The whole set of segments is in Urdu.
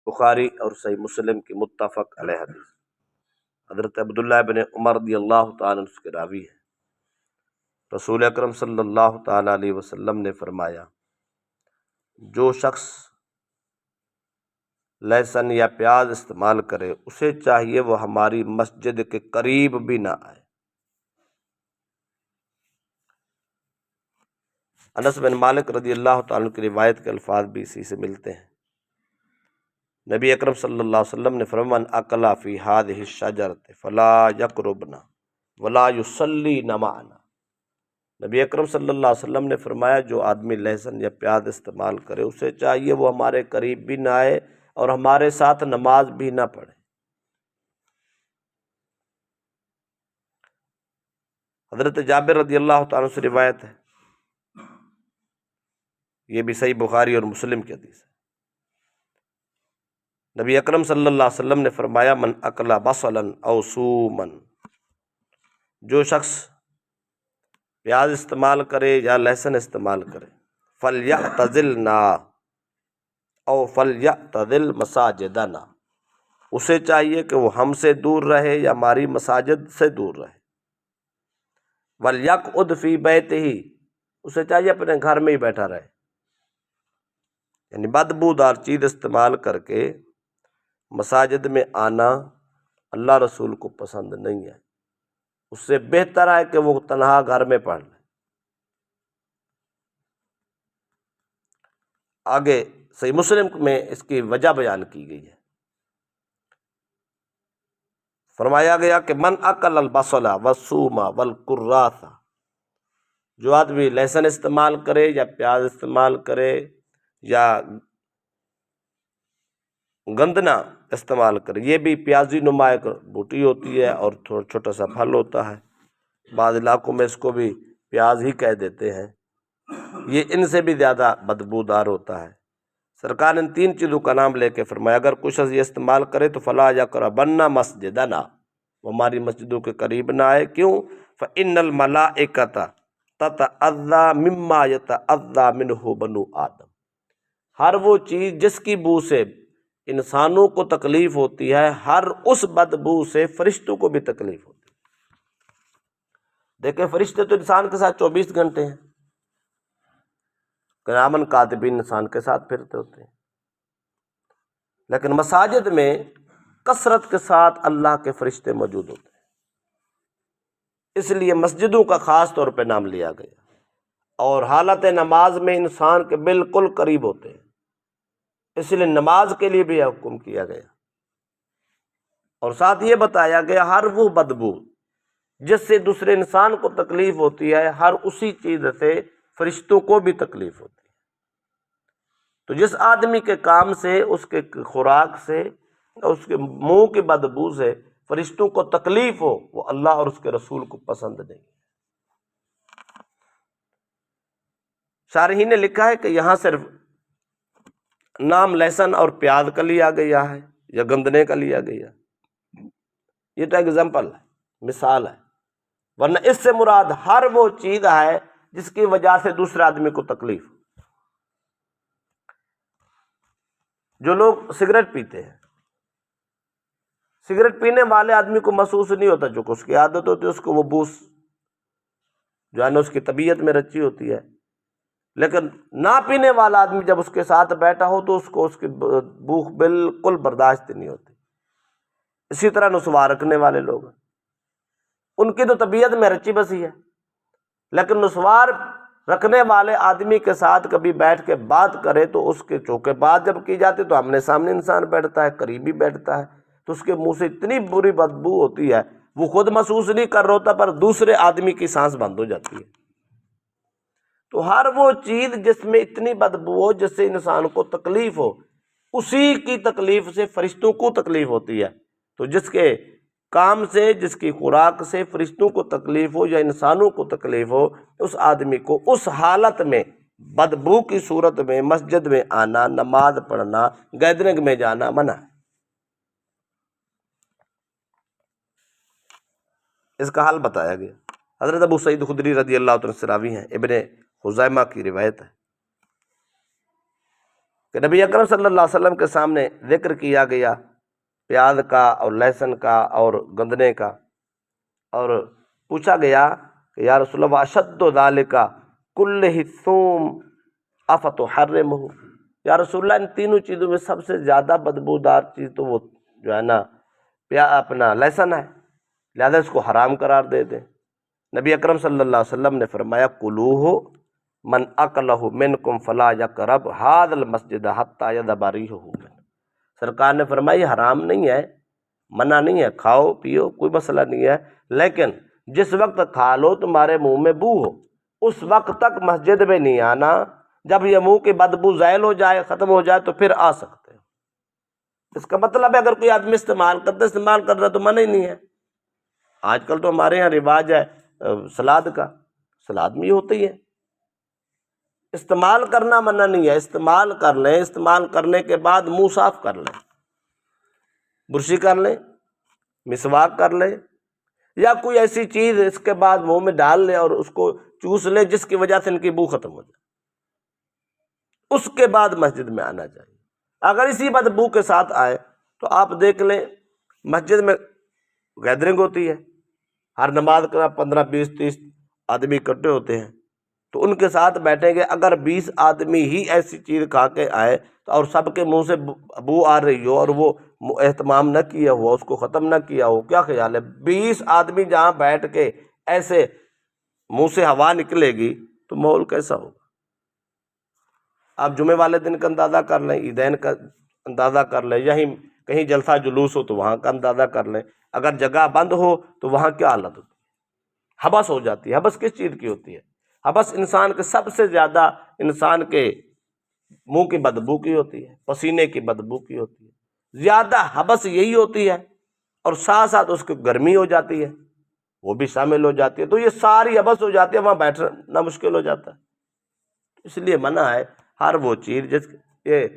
بخاری اور صحیح مسلم کی متفق علیہ حدیث۔ حضرت عبداللہ بن عمر رضی اللہ تعالیٰ عنہ کے راوی ہے، رسول اکرم صلی اللہ تعالیٰ علیہ وسلم نے فرمایا، جو شخص لہسن یا پیاز استعمال کرے اسے چاہیے وہ ہماری مسجد کے قریب بھی نہ آئے۔ انس بن مالک رضی اللہ تعالیٰ عنہ کی روایت کے الفاظ بھی اسی سے ملتے ہیں۔ نبی اکرم صلی اللہ علیہ وسلم نے فرمایا، من اکل فی ہذہ الشجرۃ فلا یقربنا ولا یصلی معنا۔ نبی اکرم صلی اللہ علیہ وسلم نے فرمایا، جو آدمی لہسن یا پیاز استعمال کرے اسے چاہیے وہ ہمارے قریب بھی نہ آئے اور ہمارے ساتھ نماز بھی نہ پڑھے۔ حضرت جابر رضی اللہ تعالیٰ سے روایت ہے، یہ بھی صحیح بخاری اور مسلم کی حدیث ہے، نبی اکرم صلی اللہ علیہ وسلم نے فرمایا، من اکل بصلا او ثوما، جو شخص پیاز استعمال کرے یا لہسن استعمال کرے، فلیعتزلنا او فلیعتزل مساجدنا، اسے چاہیے کہ وہ ہم سے دور رہے یا ہماری مساجد سے دور رہے۔ ولیقعد فی بیتہ، اسے چاہیے اپنے گھر میں ہی بیٹھا رہے، یعنی بدبودار چیز استعمال کر کے مساجد میں آنا اللہ رسول کو پسند نہیں ہے، اس سے بہتر ہے کہ وہ تنہا گھر میں پڑھ لے۔ آگے صحیح مسلم میں اس کی وجہ بیان کی گئی ہے، فرمایا گیا کہ من اکل البصل والثوم والکراث، جو آدمی لہسن استعمال کرے یا پیاز استعمال کرے یا گندنا استعمال کرے، یہ بھی پیازی نما ایک بوٹی ہوتی ہے اور تھوڑا چھوٹا سا پھل ہوتا ہے، بعض علاقوں میں اس کو بھی پیاز ہی کہہ دیتے ہیں، یہ ان سے بھی زیادہ بدبودار ہوتا ہے۔ سرکار نے 3 چیزوں کا نام لے کے فرمایا، اگر کچھ یہ استعمال کرے تو فلا یقربن مسجدنا، وہ ہماری مسجدوں کے قریب نہ آئے۔ کیوں؟ فإن الملائکۃ تتأذی مما یتأذی منہ بنو آدم، ہر وہ چیز جس کی بو سے انسانوں کو تکلیف ہوتی ہے، ہر اس بدبو سے فرشتوں کو بھی تکلیف ہوتی ہے۔ دیکھیں فرشتے تو انسان کے ساتھ 24 گھنٹے ہیں، کرامن کاتبین انسان کے ساتھ پھرتے ہوتے ہیں، لیکن مساجد میں کثرت کے ساتھ اللہ کے فرشتے موجود ہوتے ہیں، اس لیے مسجدوں کا خاص طور پہ نام لیا گیا، اور حالت نماز میں انسان کے بالکل قریب ہوتے ہیں، اس لیے نماز کے لیے بھی حکم کیا گیا، اور ساتھ یہ بتایا گیا ہر وہ بدبو جس سے دوسرے انسان کو تکلیف ہوتی ہے، ہر اسی چیز سے فرشتوں کو بھی تکلیف ہوتی ہے۔ تو جس آدمی کے کام سے، اس کے خوراک سے، اس کے منہ کی بدبو سے فرشتوں کو تکلیف ہو، وہ اللہ اور اس کے رسول کو پسند نہیں۔ شارحین نے لکھا ہے کہ یہاں صرف نام لہسن اور پیاز کا لیا گیا ہے یا گندنے کا لیا گیا، یہ تو ایگزامپل ہے، مثال ہے، ورنہ اس سے مراد ہر وہ چیز ہے جس کی وجہ سے دوسرے آدمی کو تکلیف۔ جو لوگ سگریٹ پیتے ہیں، سگریٹ پینے والے آدمی کو محسوس نہیں ہوتا، جو کہ اس کی عادت ہوتی ہے، اس کو وہ بوس جو ہے نا اس کی طبیعت میں رچی ہوتی ہے، لیکن نہ پینے والا آدمی جب اس کے ساتھ بیٹھا ہو تو اس کو اس کی بو بالکل برداشت نہیں ہوتی۔ اسی طرح نسوار رکھنے والے لوگ، ان کی تو طبیعت میں رچی بسی ہے، لیکن نسوار رکھنے والے آدمی کے ساتھ کبھی بیٹھ کے بات کرے تو اس کے چونکہ بات جب کی جاتی تو آمنے سامنے انسان بیٹھتا ہے، قریبی بیٹھتا ہے، تو اس کے منہ سے اتنی بری بدبو ہوتی ہے، وہ خود محسوس نہیں کر رہا ہوتا پر دوسرے آدمی کی سانس بند ہو جاتی ہے۔ تو ہر وہ چیز جس میں اتنی بدبو ہو جس سے انسان کو تکلیف ہو، اسی کی تکلیف سے فرشتوں کو تکلیف ہوتی ہے۔ تو جس کے کام سے، جس کی خوراک سے فرشتوں کو تکلیف ہو یا انسانوں کو تکلیف ہو، اس آدمی کو اس حالت میں بدبو کی صورت میں مسجد میں آنا، نماز پڑھنا، گیدرنگ میں جانا منع ہے۔ اس کا حل بتایا گیا۔ حضرت ابو سعید خدری رضی اللہ عنہ سے راوی ہیں، ابن خزیمہ کی روایت ہے کہ نبی اکرم صلی اللہ علیہ وسلم کے سامنے ذکر کیا گیا پیاز کا اور لہسن کا اور گندنے کا، اور پوچھا گیا کہ یا رسول اللہ اشد ذالک کلہ الثوم افتحرمہ، یا رسول اللہ ان تینوں چیزوں میں سب سے زیادہ بدبودار چیز تو وہ جو ہے نا اپنا لہسن ہے، لہذا اس کو حرام قرار دے دیں۔ نبی اکرم صلی اللہ علیہ وسلم نے فرمایا کلوہ من اکلہ منکم فلا یقرب ھذا المسجد حتی یذهب ریحہ، سرکار نے فرمایا یہ حرام نہیں ہے، منع نہیں ہے، کھاؤ پیو کوئی مسئلہ نہیں ہے، لیکن جس وقت کھا لو تمہارے منہ میں بو ہو اس وقت تک مسجد میں نہیں آنا، جب یہ منہ کی بدبو زائل ہو جائے ختم ہو جائے تو پھر آ سکتے ہو۔ اس کا مطلب ہے اگر کوئی آدمی استعمال کر رہا تو منع ہی نہیں ہے۔ آج کل تو ہمارے یہاں رواج ہے سلاد کا، سلاد میں یہ ہوتا ہی ہے، استعمال کرنا منع نہیں ہے، استعمال کر لیں، استعمال کرنے کے بعد منہ صاف کر لیں، برشی کر لیں، مسواک کر لیں، یا کوئی ایسی چیز اس کے بعد منہ میں ڈال لیں اور اس کو چوس لیں جس کی وجہ سے ان کی بو ختم ہو جائے، اس کے بعد مسجد میں آنا چاہیے۔ اگر اسی بدبو کے ساتھ آئے تو آپ دیکھ لیں مسجد میں گیدرنگ ہوتی ہے، ہر نماز کا 15 20 30 آدمی اکٹھے ہوتے ہیں، تو ان کے ساتھ بیٹھیں گے، اگر 20 آدمی ہی ایسی چیز کھا کے آئے تو اور سب کے منہ سے بو آ رہی ہو اور وہ اہتمام نہ کیا ہوا، اس کو ختم نہ کیا ہو، کیا خیال ہے 20 آدمی جہاں بیٹھ کے ایسے منہ سے ہوا نکلے گی تو ماحول کیسا ہوگا؟ آپ جمعے والے دن کا اندازہ کر لیں، عیدین کا اندازہ کر لیں، یہیں کہیں جلسہ جلوس ہو تو وہاں کا اندازہ کر لیں، اگر جگہ بند ہو تو وہاں کیا حالت ہوتی ہے؟ حبس ہو جاتی ہے۔ حبس کس چیز کی ہوتی ہے؟ حبس انسان کے سب سے زیادہ انسان کے منہ کی بدبو کی ہوتی ہے، پسینے کی بدبو کی ہوتی ہے، زیادہ حبس یہی ہوتی ہے، اور ساتھ ساتھ اس کو گرمی ہو جاتی ہے وہ بھی شامل ہو جاتی ہے، تو یہ ساری حبس ہو جاتی ہے، وہاں بیٹھنا مشکل ہو جاتا ہے۔ اس لیے منع ہے ہر وہ چیز یہ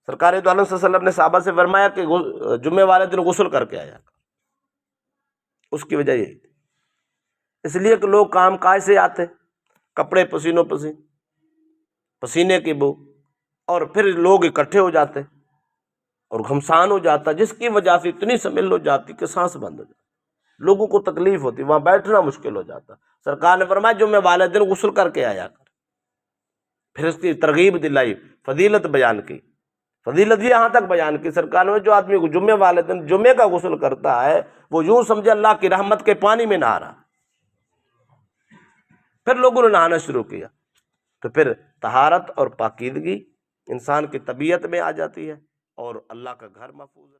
سرکار دو عالم صلی اللہ علیہ وسلم نے صحابہ سے فرمایا کہ جمعے والے دن غسل کر کے آیا، اس کی وجہ یہی تھی، اس لیے کہ لوگ کام کاج سے آتے، کپڑے پسینوں پسینے کی بو، اور پھر لوگ اکٹھے ہو جاتے اور گھمسان ہو جاتا، جس کی وجہ سے اتنی سمیل ہو جاتی کہ سانس بند ہو جاتی، لوگوں کو تکلیف ہوتی، وہاں بیٹھنا مشکل ہو جاتا۔ سرکار نے فرمایا جمعے والے دن غسل کر کے آیا کر، پھر اس کی ترغیب دلائی، فضیلت بیان کی، فضیلت یہاں تک بیان کی سرکار نے، جو آدمی جمعے والے دن جمعے کا غسل کرتا ہے وہ یوں سمجھے اللہ کی رحمت کے پانی میں نہا رہا۔ پھر لوگوں نے نہانا شروع کیا، تو پھر طہارت اور پاکیزگی انسان کی طبیعت میں آ جاتی ہے اور اللہ کا گھر محفوظ ہے۔